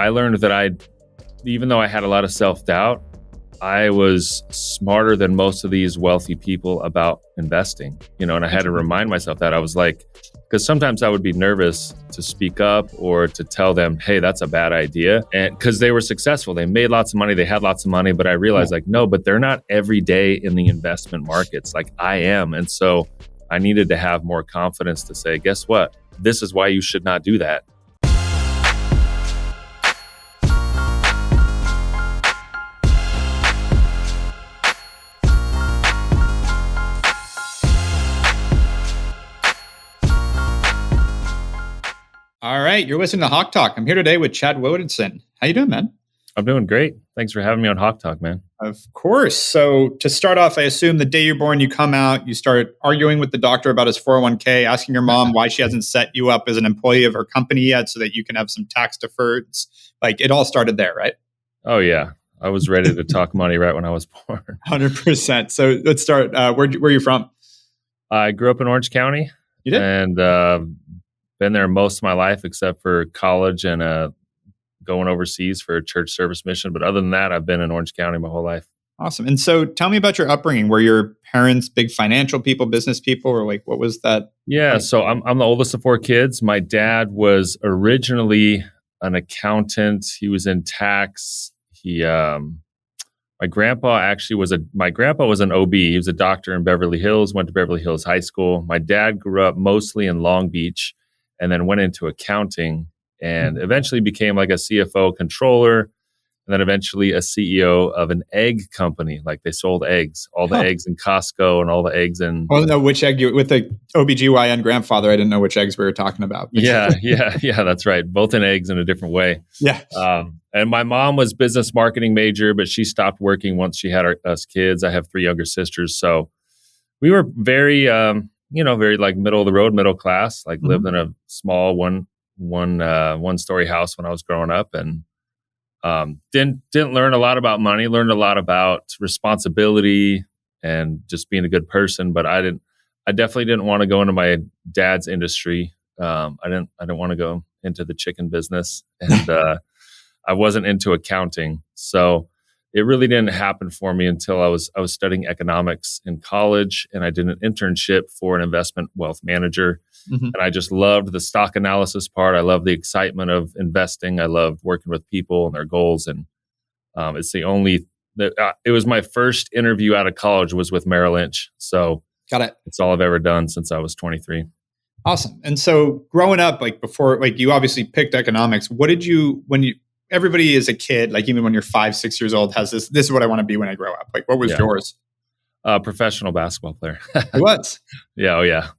I learned that even though I had a lot of self-doubt, I was smarter than most of these wealthy people about investing, and I had to remind myself that. I was like, because sometimes I would be nervous to speak up or to tell them, hey, that's a bad idea. And because they were successful, they made lots of money, they had lots of money, but I realized no, but they're not every day in the investment markets like I am. And so I needed to have more confidence to say, guess what? This is why you should not do that. All right, you're listening to HawkeTalk. I'm here today with Chad Willardson. How you doing, man? I'm doing great. Thanks for having me on HawkeTalk, man. Of course. So to start off, I assume the day you're born, you come out, you start arguing with the doctor about his 401k, asking your mom why she hasn't set you up as an employee of her company yet so that you can have some tax deferreds. Like it all started there, right? Oh, yeah. I was ready to talk money right when I was born. 100%. So let's start. Where are you from? I grew up in Orange County. You did? And been there most of my life except for college and going overseas for a church service mission. But other than that, I've been in Orange County my whole life. Awesome. And so tell me about your upbringing. Were your parents big financial people, business people, or like what was that? Yeah, so I'm the oldest of four kids. My dad was originally an accountant. He was in tax. My grandpa was an OB. He was a doctor in Beverly Hills, went to Beverly Hills High School. My dad grew up mostly in Long Beach and then went into accounting and eventually became like a CFO controller and then eventually a CEO of an egg company. Like they sold eggs, all the eggs in Costco and all the eggs in... I don't know which egg with the OBGYN grandfather. I didn't know which eggs we were talking about. Yeah, that's right. Both in eggs in a different way. Yeah. And my mom was business marketing major, but she stopped working once she had us kids. I have three younger sisters. So we were very, very like middle of the road, middle class, like lived in a small one story house when I was growing up and didn't learn a lot about money, learned a lot about responsibility and just being a good person. But I definitely didn't want to go into my dad's industry. I didn't want to go into the chicken business and I wasn't into accounting. So it really didn't happen for me until I was studying economics in college and I did an internship for an investment wealth manager. And I just loved the stock analysis part. I loved the excitement of investing. I loved working with people and their goals. And it was my first interview out of college was with Merrill Lynch. So got it. It's all I've ever done since I was 23. Awesome. And so growing up, like before, like you obviously picked economics. Everybody is a kid, like even when you're 5, 6 years old, has this is what I want to be when I grow up. Like what was yours? Professional basketball player. What? Yeah. Oh yeah.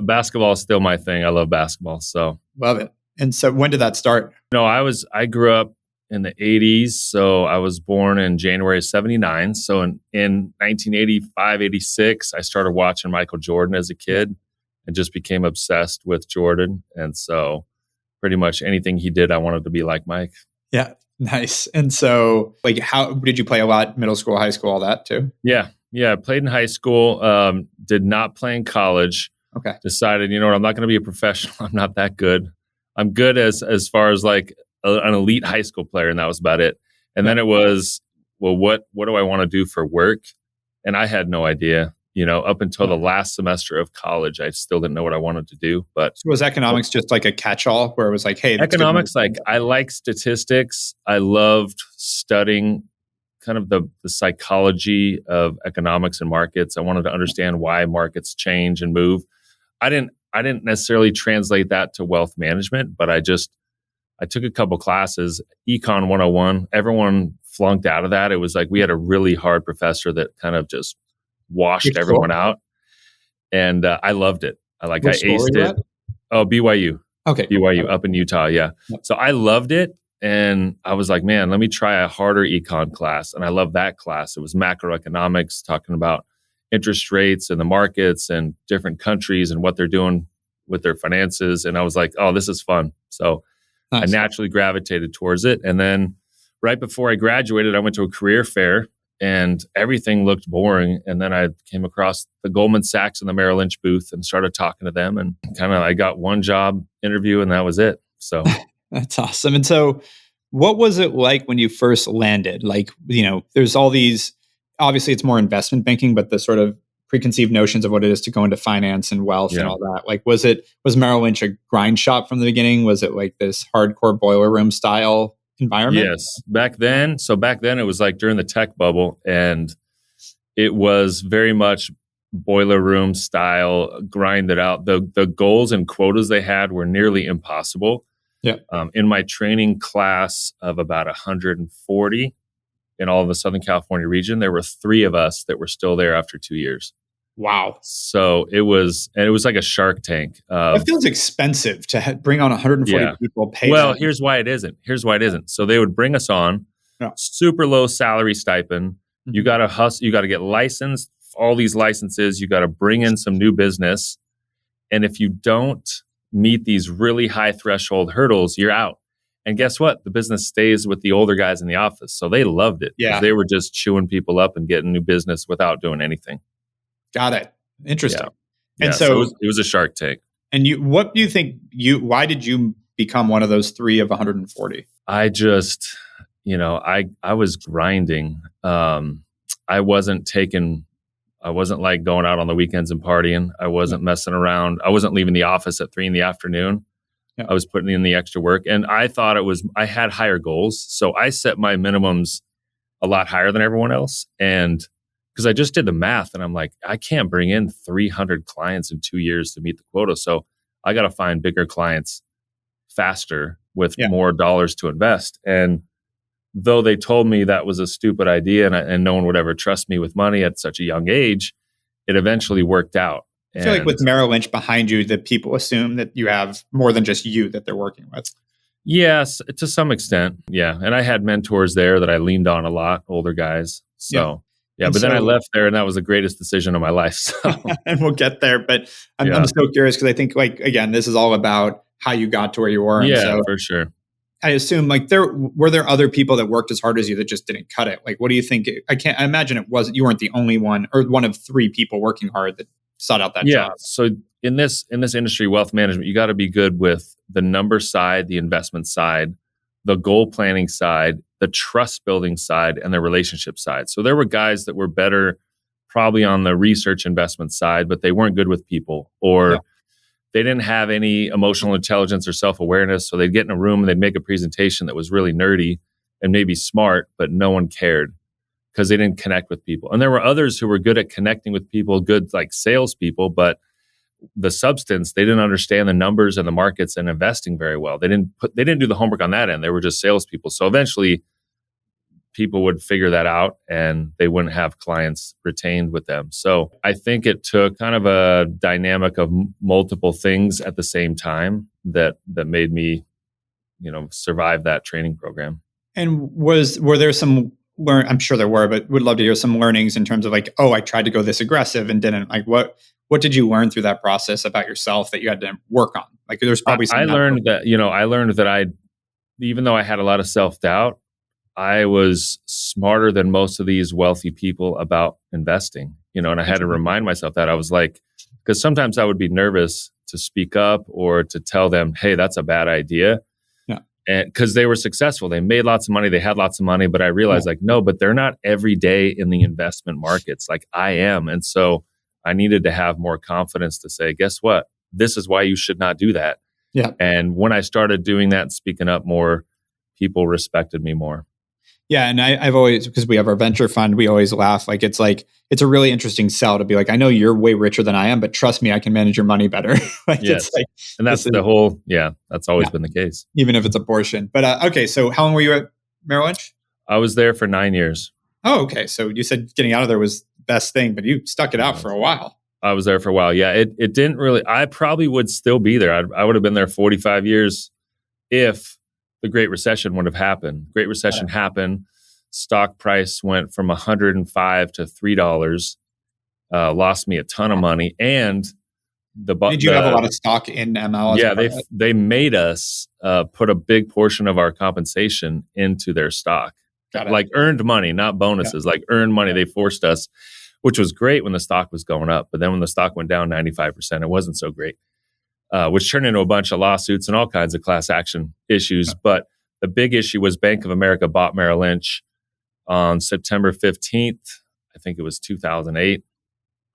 Basketball is still my thing. I love basketball. So love it. And so when did that start? No, I grew up in the 80s. So I was born in January of 79. So in 1985, 86, I started watching Michael Jordan as a kid and just became obsessed with Jordan. And so pretty much anything he did, I wanted to be like Mike. Yeah. Nice. And so like how did you play a lot? Middle school, high school, all that too? Yeah. I played in high school, did not play in college. Okay. Decided, I'm not going to be a professional. I'm not that good. I'm good as far as like an elite high school player. And that was about it. And then it was, well, what do I want to do for work? And I had no idea, up until the last semester of college, I still didn't know what I wanted to do. But so was economics just like a catch-all where it was like, hey, economics, like I like statistics. I loved studying kind of the psychology of economics and markets. I wanted to understand why markets change and move. I didn't necessarily translate that to wealth management, but I took a couple classes, Econ 101. Everyone flunked out of that. It was like we had a really hard professor that kind of just washed everyone out. And I loved it. I aced it. Oh, BYU. Okay. BYU up in Utah. Yeah. So I loved it. And I was like, man, let me try a harder econ class. And I love that class. It was macroeconomics, talking about interest rates and the markets and different countries and what they're doing with their finances. And I was like, oh, this is fun. So nice. I naturally gravitated towards it. And then right before I graduated, I went to a career fair and everything looked boring. And then I came across the Goldman Sachs and the Merrill Lynch booth and started talking to them. And I got one job interview and that was it. So that's awesome. And so What was it like when you first landed? Like, there's all these, obviously it's more investment banking, but the sort of preconceived notions of what it is to go into finance and wealth and Yeah. all that. Like, was Merrill Lynch a grind shop from the beginning? Was it like this hardcore boiler room style environment? Yes. Back then, it was like during the tech bubble, and it was very much boiler room style, grinded out. The goals and quotas they had were nearly impossible. Yeah. In my training class of about 140 in all of the Southern California region, there were 3 of us that were still there after 2 years. Wow. So it was like a Shark Tank. That feels expensive to bring on 140 Yeah. people. Pay Well, them. here's why it isn't. So they would bring us on, Yeah. super low salary stipend. You Mhm. got to hustle. You got to get licensed. All these licenses. You got to bring in some new business. And if you don't meet these really high threshold hurdles, you're out. And guess what? The business stays with the older guys in the office. So they loved it because Yeah. they were just chewing people up and getting new business without doing anything. Got it. Interesting. Yeah. And So it was a Shark Tank. and what do you think why did you become one of those 3 of 140? I just, I was grinding. I wasn't like going out on the weekends and partying. I wasn't messing around. I wasn't leaving the office at 3 p.m. Yeah. I was putting in the extra work, and I thought I had higher goals. So I set my minimums a lot higher than everyone else. And because I just did the math, and I'm like, I can't bring in 300 clients in 2 years to meet the quota. So I got to find bigger clients faster with more dollars to invest. And though they told me that was a stupid idea and no one would ever trust me with money at such a young age, it eventually worked out. I feel like with Merrill Lynch behind you, that people assume that you have more than just you that they're working with. Yes, to some extent. Yeah. And I had mentors there that I leaned on a lot, older guys. So, but then I left there, and that was the greatest decision of my life. So. And we'll get there. But I'm so curious because I think, like, again, this is all about how you got to where you were. Yeah, and so for sure. I assume like were there other people that worked as hard as you that just didn't cut it? Like, what do you think? I imagine you weren't the only one or one of 3 people working hard that sought out that job. So in this industry, wealth management, you got to be good with the number side, the investment side, the goal planning side, the trust building side, and the relationship side. So there were guys that were better probably on the research investment side, but they weren't good with people, or they didn't have any emotional intelligence or self-awareness. So they'd get in a room and they'd make a presentation that was really nerdy and maybe smart, but no one cared because they didn't connect with people. And there were others who were good at connecting with people, good like salespeople, but the substance, they didn't understand the numbers and the markets and investing very well. They didn't do the homework on that end. They were just salespeople. So eventually people would figure that out and they wouldn't have clients retained with them. So I think it took kind of a dynamic of multiple things at the same time that made me, survive that training program. And were there some I'm sure there were, but would love to hear some learnings in terms of like, I tried to go this aggressive and didn't. Like, what did you learn through that process about yourself that you had to work on? Like, there's probably I learned that even though I had a lot of self-doubt, I was smarter than most of these wealthy people about investing, and I had to remind myself that. I was like, because sometimes I would be nervous to speak up or to tell them, hey, that's a bad idea. And because they were successful, they made lots of money, they had lots of money, but I realized no, but they're not every day in the investment markets like I am. And so I needed to have more confidence to say, guess what? This is why you should not do that. Yeah. And when I started doing that and speaking up more, people respected me more. Yeah. And I've always, because we have our venture fund, we always laugh. It's a really interesting sell to be like, I know you're way richer than I am, but trust me, I can manage your money better. Yes. And that's that's always been the case. Even if it's a portion. But okay. So how long were you at Merrill Lynch? I was there for 9 years. Oh, okay. So you said getting out of there was the best thing, but you stuck it out for a while. I was there for a while. Yeah. It didn't really, I probably would still be there. I would have been there 45 years if the Great Recession would have happened. Great Recession happened. Stock price went from $105 to $3. Lost me a ton of money. And did you have a lot of stock in ML? Yeah, they made us put a big portion of our compensation into their stock. Like earned money, not bonuses, like earned money. They forced us, which was great when the stock was going up. But then when the stock went down 95%, it wasn't so great, which turned into a bunch of lawsuits and all kinds of class action issues. But the big issue was Bank of America bought Merrill Lynch on September 15th. I think it was 2008.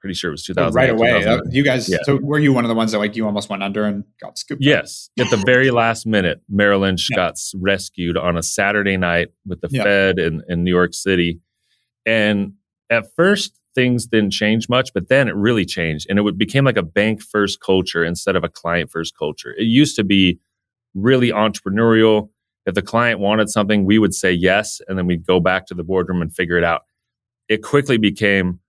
Pretty sure it was So right 2008, away, 2009. you guys. Yeah. So were you one of the ones that like you almost went under and got scooped up? Yes. At the very last minute, Merrill Lynch Yeah. got rescued on a Saturday night with the Yeah. Fed in New York City. And at first, things didn't change much, but then it really changed. And it became like a bank first culture instead of a client first culture. It used to be really entrepreneurial. If the client wanted something, we would say yes, and then we'd go back to the boardroom and figure it out. It quickly became,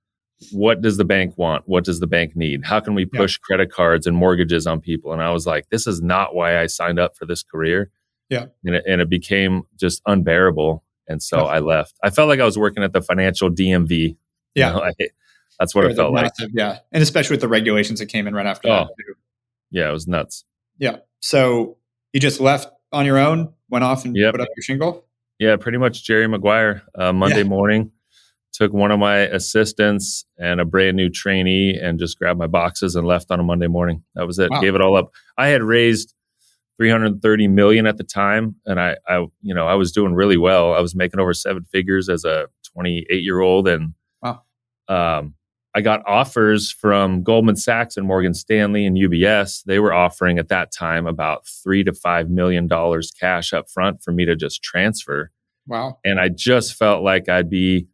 what does the bank want? What does the bank need? How can we push credit cards and mortgages on people? And I was like, this is not why I signed up for this career. Yeah. And it became just unbearable. And so I left. I felt like I was working at the financial DMV. Yeah. That's what it felt massive, like. Yeah. And especially with the regulations that came in right after that too. Yeah, it was nuts. Yeah. So you just left on your own, went off and put up your shingle? Yeah, pretty much Jerry Maguire. Monday morning, took one of my assistants and a brand new trainee and just grabbed my boxes and left on a Monday morning. That was it. Wow. Gave it all up. I had raised $330 million at the time, and I was doing really well. I was making over 7 figures as a 28-year-old, and I got offers from Goldman Sachs and Morgan Stanley and UBS. They were offering at that time about $3 to $5 million cash up front for me to just transfer. Wow! And I just felt like I'd be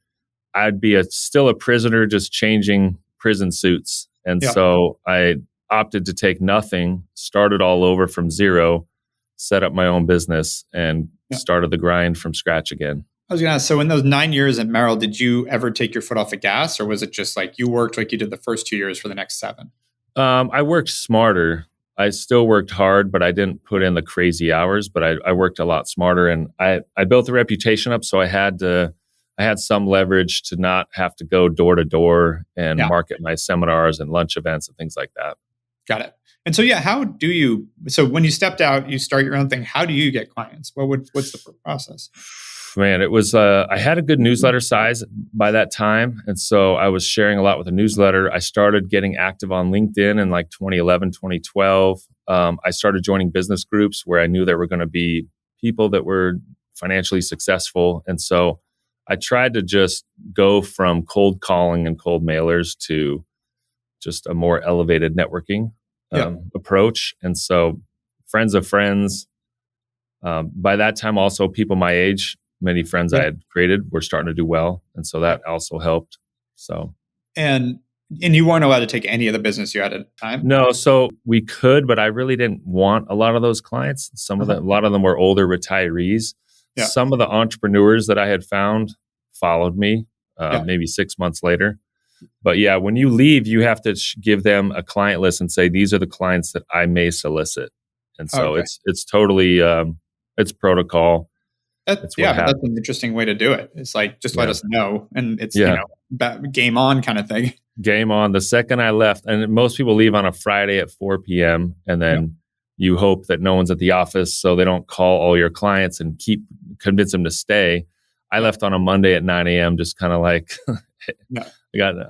still a prisoner, just changing prison suits. And so I opted to take nothing, started all over from zero, set up my own business, and started the grind from scratch again. I was going to ask, so in those 9 years at Merrill, did you ever take your foot off the gas, or was it just like you worked like you did the first 2 years for the next 7? I worked smarter. I still worked hard, but I didn't put in the crazy hours, but I worked a lot smarter, and I built a reputation up. So I had some leverage to not have to go door to door and market my seminars and lunch events and things like that. Got it. And so, so when you stepped out, you start your own thing. How do you get clients? What's the process? Man, it was, I had a good newsletter size by that time. And so I was sharing a lot with the newsletter. I started getting active on LinkedIn in like 2011, 2012. I started joining business groups where I knew there were going to be people that were financially successful. And so I tried to just go from cold calling and cold mailers to just a more elevated networking approach. And so friends of friends, by that time also people my age, many friends I had created were starting to do well. And so that also helped. So, and you weren't allowed to take any of the business you had at the time? No. So we could, but I really didn't want a lot of those clients. A lot of them were older retirees. Yeah. Some of the entrepreneurs that I had found followed me maybe 6 months later. But yeah, when you leave, you have to give them a client list and say, these are the clients that I may solicit. And so it's totally, it's protocol. That's an interesting way to do it. It's like, just let us know. And it's, game on kind of thing. Game on. The second I left, and most people leave on a Friday at 4 p.m. And then you hope that no one's at the office so they don't call all your clients and convince them to stay. I left on a Monday at 9 a.m. just kind of like,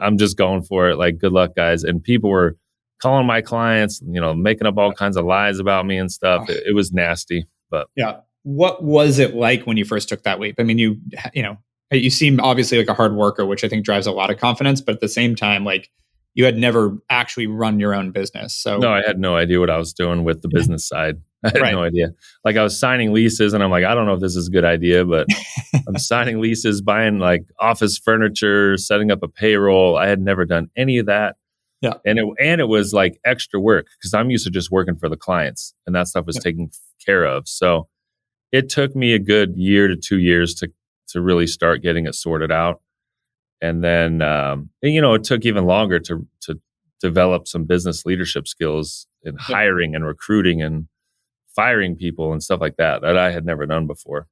I'm just going for it. Like, good luck, guys. And people were calling my clients, making up all kinds of lies about me and stuff. It was nasty, but What was it like when you first took that leap? I mean, you seem obviously like a hard worker, which I think drives a lot of confidence, but at the same time, like you had never actually run your own business. So no, I had no idea what I was doing with the business side. I had no idea. Like I was signing leases and I'm like, I don't know if this is a good idea, but I'm signing leases, buying like office furniture, setting up a payroll. I had never done any of that. Yeah. And it was like extra work because I'm used to just working for the clients and that stuff was taken care of. So it took me a good year to 2 years to really start getting it sorted out. And then, it took even longer to develop some business leadership skills in hiring and recruiting and firing people and stuff like that I had never done before.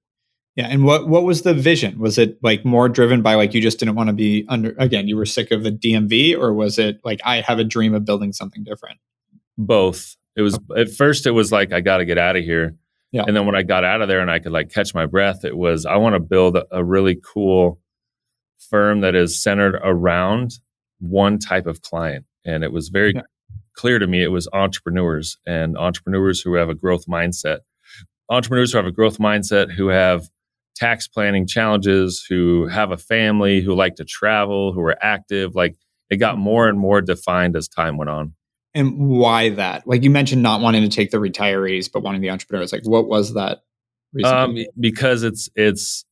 Yeah. And what was the vision? Was it like more driven by like, you just didn't want to be you were sick of the DMV, or was it like, I have a dream of building something different? Both. It was, at first it was like, I got to get out of here. Yeah. And then when I got out of there and I could like catch my breath, it was, I want to build a really cool firm that is centered around one type of client. And it was very clear to me, it was entrepreneurs who have a growth mindset. entrepreneurs who have a growth mindset, who have tax planning challenges, who have a family, who like to travel, who are active. Like it got more and more defined as time went on. And why that? Like you mentioned not wanting to take the retirees, but wanting the entrepreneurs. Like what was that reason? Because it's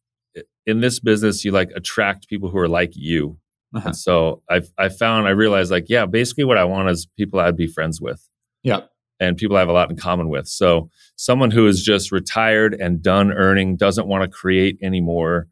in this business, you like attract people who are like you. Uh-huh. And so I realized like, yeah, basically what I want is people I'd be friends with. Yeah. And people I have a lot in common with. So someone who is just retired and done earning, doesn't want to create anymore,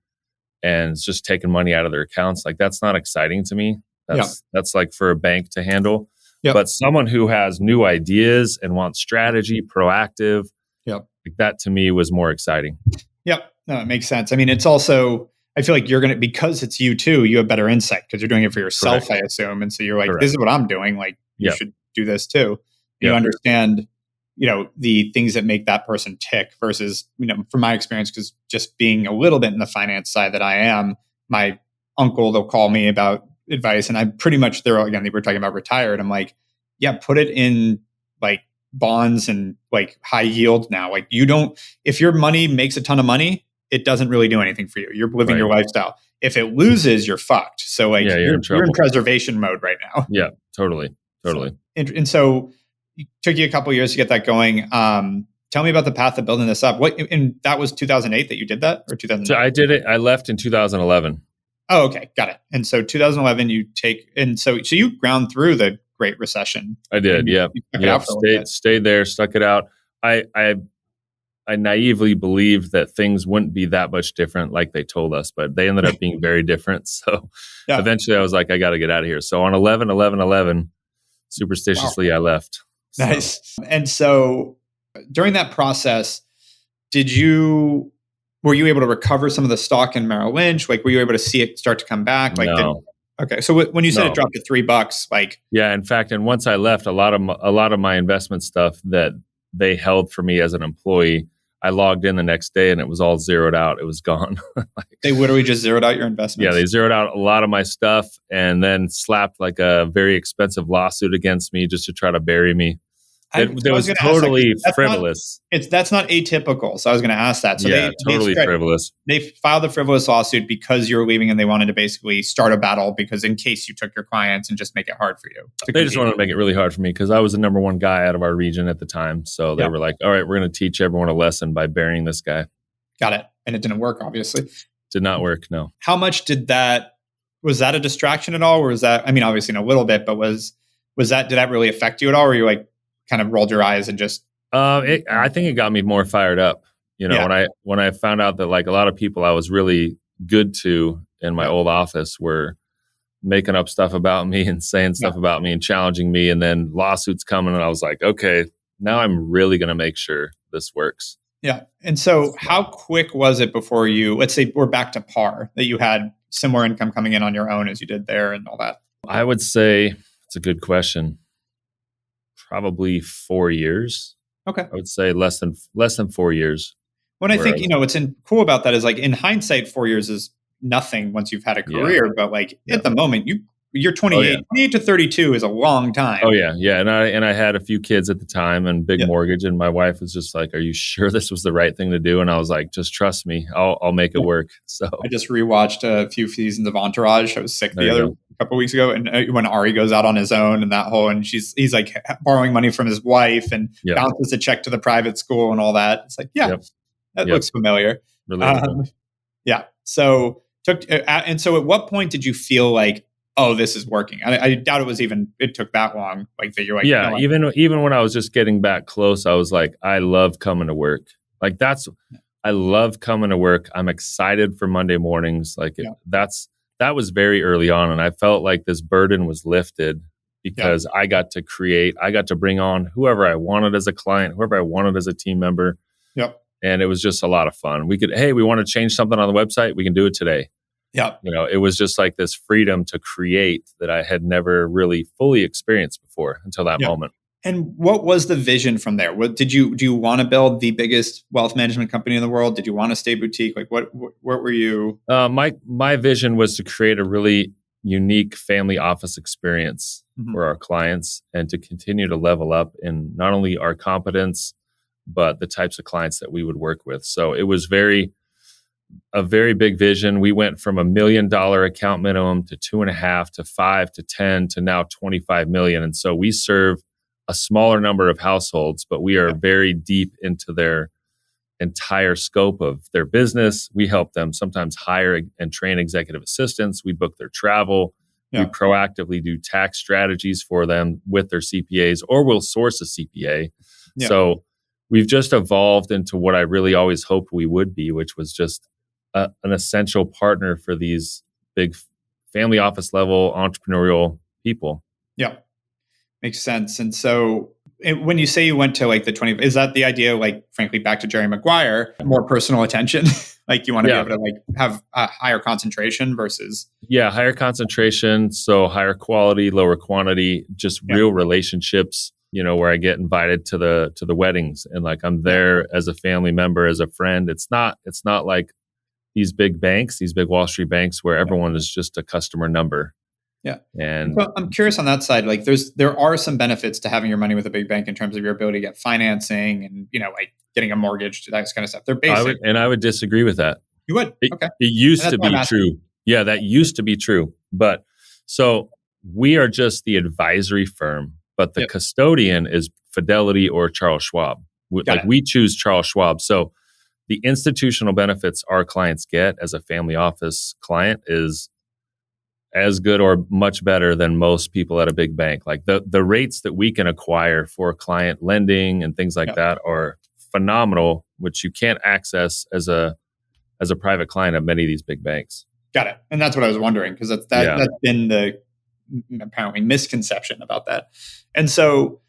and is just taking money out of their accounts, like that's not exciting to me. That's like for a bank to handle. Yep. But someone who has new ideas and wants strategy, proactive, Yep. like that to me was more exciting. Yep. No, it makes sense. I mean, it's also, I feel like you're going to, because it's you too, you have better insight because you're doing it for yourself, Correct. I assume. And so you're like, Correct. this is what I'm doing. Like you should do this too. You understand, the things that make that person tick versus, from my experience, because just being a little bit in the finance side that I am, my uncle, they'll call me about advice and I'm pretty much there. Again, they were talking about retired. I'm like, yeah, put it in like bonds and like high yield now. Like if your money makes a ton of money, it doesn't really do anything for you. You're living your lifestyle. If it loses, you're fucked. So like you're in preservation mode right now. Yeah, totally. And so it took you a couple of years to get that going. Tell me about the path of building this up. And that was 2008 that you did that, or 2009? So I did it. I left in 2011. Oh, okay. Got it. And so 2011 so you ground through the Great Recession. I did. Yeah. Stayed there, stuck it out. I naively believed that things wouldn't be that much different like they told us, but they ended up being very different. So eventually I was like, I got to get out of here. So on 11/11/11, superstitiously, I left. So. Nice. And so during that process, were you able to recover some of the stock in Merrill Lynch? Like, were you able to see it start to come back? Like, no. Okay. So when you said it dropped to $3, like, yeah, in fact, and once I left, a lot of my investment stuff that they held for me as an employee, I logged in the next day and it was all zeroed out. It was gone. They literally just zeroed out your investments. Yeah, they zeroed out a lot of my stuff and then slapped like a very expensive lawsuit against me just to try to bury me. It was totally frivolous. That's not atypical. So I was going to ask that. So totally frivolous. They filed a frivolous lawsuit because you were leaving and they wanted to basically start a battle because in case you took your clients and just make it hard for you. They just wanted to make it really hard for me because I was the number one guy out of our region at the time. So they were like, all right, we're going to teach everyone a lesson by burying this guy. Got it. And it didn't work, obviously. Did not work, no. How much was that a distraction at all? Or was that, I mean, obviously in a little bit, but did that really affect you at all? Or were you like, kind of rolled your eyes and just I think it got me more fired up, when I found out that like a lot of people I was really good to in my old office were making up stuff about me and saying stuff about me and challenging me, and then lawsuits coming, and I was like, okay, now I'm really going to make sure this works. Yeah. And so how quick was it before let's say we're back to par, that you had similar income coming in on your own as you did there and all that? I would say it's a good question. Probably 4 years. Okay. I would say less than 4 years. When I think, what's cool about that is like in hindsight, 4 years is nothing once you've had a career, but like at the moment you're 28, 28 to 32 is a long time. Oh yeah. Yeah. And I had a few kids at the time and big mortgage, and my wife was just like, are you sure this was the right thing to do? And I was like, just trust me, I'll make it work. So I just rewatched a few seasons of Entourage. I was sick a couple of weeks ago. And when Ari goes out on his own and he's like borrowing money from his wife and bounces a check to the private school and all that. It's like, that looks familiar. Yeah. So and so at what point did you feel like, oh, this is working? I doubt it took that long. Like that you're like, even when I was just getting back close, I was like, I love coming to work. Like I love coming to work. I'm excited for Monday mornings. Like that was very early on. And I felt like this burden was lifted because I got to create, I got to bring on whoever I wanted as a client, whoever I wanted as a team member. Yep. And it was just a lot of fun. We want to change something on the website. We can do it today. Yeah. It was just like this freedom to create that I had never really fully experienced before until that moment. And what was the vision from there? Do you want to build the biggest wealth management company in the world? Did you want to stay boutique? Like what were you? My vision was to create a really unique family office experience for our clients and to continue to level up in not only our competence, but the types of clients that we would work with. So it was a very big vision. We went from $1 million account minimum to 2.5 to 5 to 10 to now 25 million. And so we serve a smaller number of households, but we are very deep into their entire scope of their business. We help them sometimes hire and train executive assistants. We book their travel. We proactively do tax strategies for them with their CPAs, or we'll source a CPA. So we've just evolved into what I really always hoped we would be, which was just an essential partner for these big family office level entrepreneurial people. Yeah, makes sense. And so when you say you went to like the 20, is that the idea, like, frankly, back to Jerry Maguire, more personal attention? Like you want to be able to like have a higher concentration versus. Yeah, higher concentration. So higher quality, lower quantity, just real relationships, where I get invited to the weddings and like I'm there as a family member, as a friend. It's not like these big banks, these big Wall Street banks where everyone is just a customer number. Yeah. And so I'm curious on that side, like there are some benefits to having your money with a big bank in terms of your ability to get financing and, like getting a mortgage, that kind of stuff. They're basic. I would disagree with that. You would? Okay. It used to be true. Yeah, that used to be true. But so we are just the advisory firm, but the custodian is Fidelity or Charles Schwab. We choose Charles Schwab. So the institutional benefits our clients get as a family office client is as good or much better than most people at a big bank. Like the rates that we can acquire for client lending and things like that are phenomenal, which you can't access as a private client of many of these big banks. Got it. And that's what I was wondering, because that's been the apparently misconception about that. And so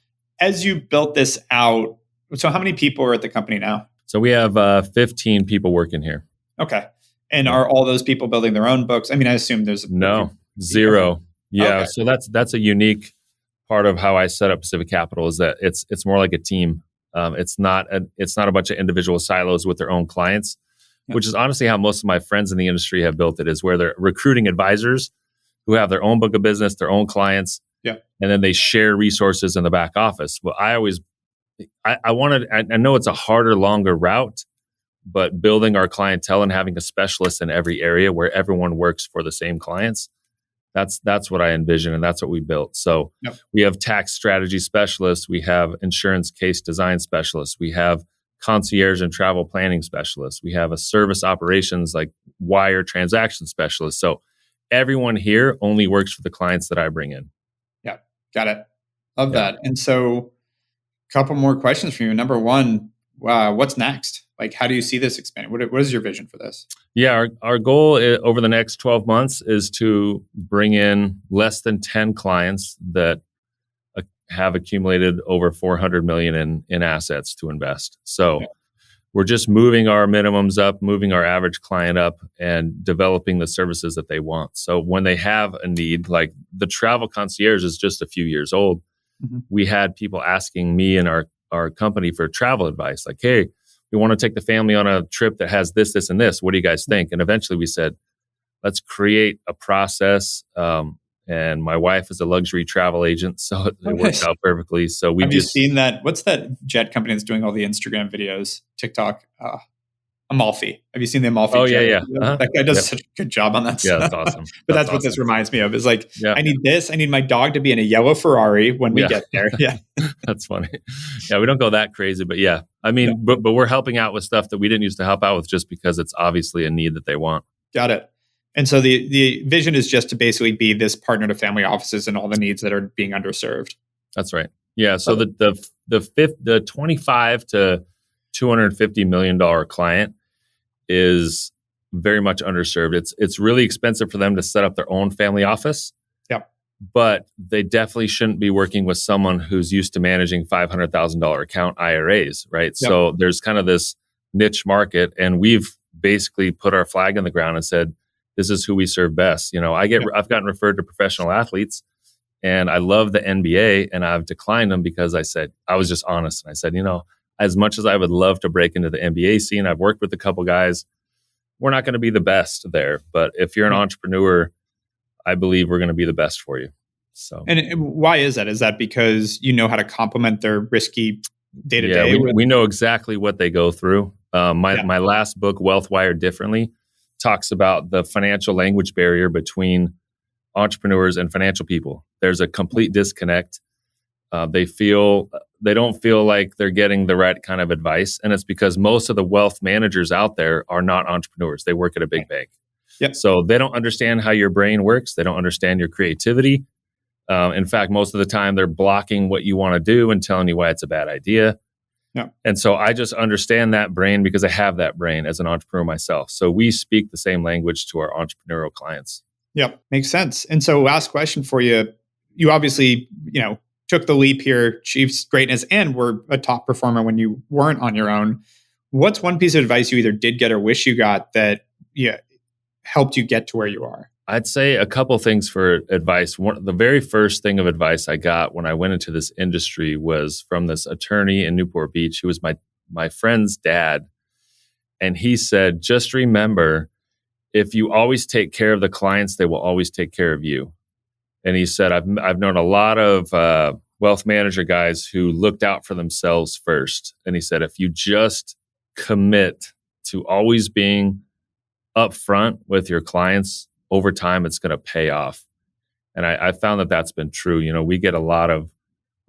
as you built this out, so how many people are at the company now? So we have 15 people working here. Okay. And are all those people building their own books? I mean, I assume there's zero. Yeah. Okay. So that's a unique part of how I set up Pacific Capital, is that it's more like a team. It's not a bunch of individual silos with their own clients, which is honestly how most of my friends in the industry have built it, is where they're recruiting advisors who have their own book of business, their own clients, and then they share resources in the back office. Well, I know it's a harder, longer route, but building our clientele and having a specialist in every area where everyone works for the same clients, that's what I envision, and that's what we built. So we have tax strategy specialists, we have insurance case design specialists, we have concierge and travel planning specialists, we have a service operations like wire transaction specialist. So everyone here only works for the clients that I bring in. Yeah, got it. Love that. And so a couple more questions for you. Number one, what's next? Like, how do you see this expanding? What is your vision for this? Yeah, our goal over the next 12 months is to bring in less than 10 clients that have accumulated over $400 million in assets to invest. So we're just moving our minimums up, moving our average client up, and developing the services that they want. So when they have a need, like the travel concierge is just a few years old. Mm-hmm. We had people asking me and our company for travel advice, like, hey, we want to take the family on a trip that has this, this, and this. What do you guys think? And eventually we said, let's create a process. And my wife is a luxury travel agent, so it worked out perfectly. So have you seen that? What's that jet company that's doing all the Instagram videos, TikTok? Amalfi. Have you seen the Amalfi? Oh, yeah. Uh-huh. That guy does such a good job on that stuff. Yeah, that's awesome. But that's what this reminds me of, is like, I need this. I need my dog to be in a yellow Ferrari when we get there. Yeah. That's funny. Yeah, we don't go that crazy, but yeah. I mean, but we're helping out with stuff that we didn't used to help out with just because it's obviously a need that they want. Got it. And so the vision is just to basically be this partner to family offices and all the needs that are being underserved. That's right. Yeah. So the 25 to $250 million client is very much underserved. It's really expensive for them to set up their own family office. Yep. But they definitely shouldn't be working with someone who's used to managing $500,000 account IRAs, right? Yep. So there's kind of this niche market, and we've basically put our flag in the ground and said, this is who we serve best. I've gotten referred to professional athletes, and I love the NBA, and I've declined them because I was just honest. And I said, as much as I would love to break into the NBA scene, I've worked with a couple guys. We're not going to be the best there, but if you're an entrepreneur, I believe we're going to be the best for you. So, and why is that? Is that because you know how to complement their risky day to Yeah, day with? we know exactly what they go through. Yeah. My last book, Wealth Wired Differently, talks about the financial language barrier between entrepreneurs and financial people. There's a complete disconnect. They don't feel like they're getting the right kind of advice, and it's because most of the wealth managers out there are not entrepreneurs. They work at a big bank, Yep. so they don't understand how your brain works. They don't understand your creativity. In fact, most of the time, they're blocking what you want to do and telling you why it's a bad idea. Yeah. And so I just understand that brain because I have that brain as an entrepreneur myself. So we speak the same language to our entrepreneurial clients. Yep. Makes sense. And so last question for you. You obviously, took the leap here, achieved greatness, and were a top performer when you weren't on your own. What's one piece of advice you either did get or wish you got that helped you get to where you are? I'd say a couple things for advice. The very first thing of advice I got when I went into this industry was from this attorney in Newport Beach, who was my friend's dad. And he said, just remember, if you always take care of the clients, they will always take care of you. And he said, I've known a lot of wealth manager guys who looked out for themselves first. And he said, if you just commit to always being upfront with your clients, over time, it's going to pay off. And I found that that's been true. We get a lot of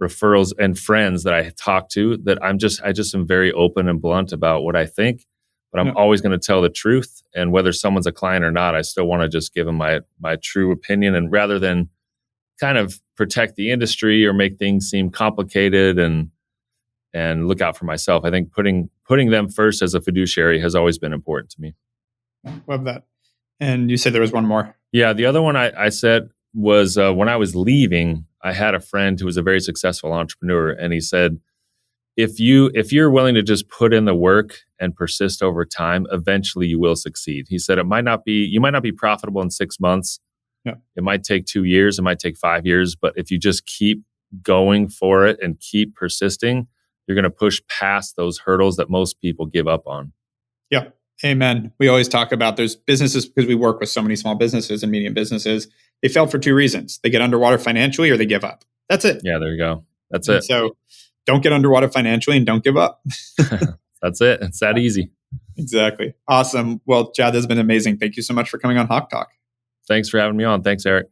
referrals and friends that I talk to that I just am very open and blunt about what I think, but I'm always going to tell the truth. And whether someone's a client or not, I still want to just give them my true opinion. And rather than kind of protect the industry or make things seem complicated and look out for myself, I think putting them first as a fiduciary has always been important to me. Love that. And you said there was one more. Yeah, the other one I said was when I was leaving, I had a friend who was a very successful entrepreneur, and he said, if you're willing to just put in the work and persist over time, eventually you will succeed. He said you might not be profitable in 6 months. Yeah. It might take 2 years, it might take 5 years, but if you just keep going for it and keep persisting, you're going to push past those hurdles that most people give up on. Yeah. Amen. We always talk about there's businesses, because we work with so many small businesses and medium businesses. They fail for 2 reasons. They get underwater financially or they give up. That's it. Yeah, there you go. That's And it. so don't get underwater financially and don't give up. That's it. It's that easy. Exactly. Awesome. Well, Chad, this has been amazing. Thank you so much for coming on HawkeTalk. Thanks for having me on. Thanks, Eric.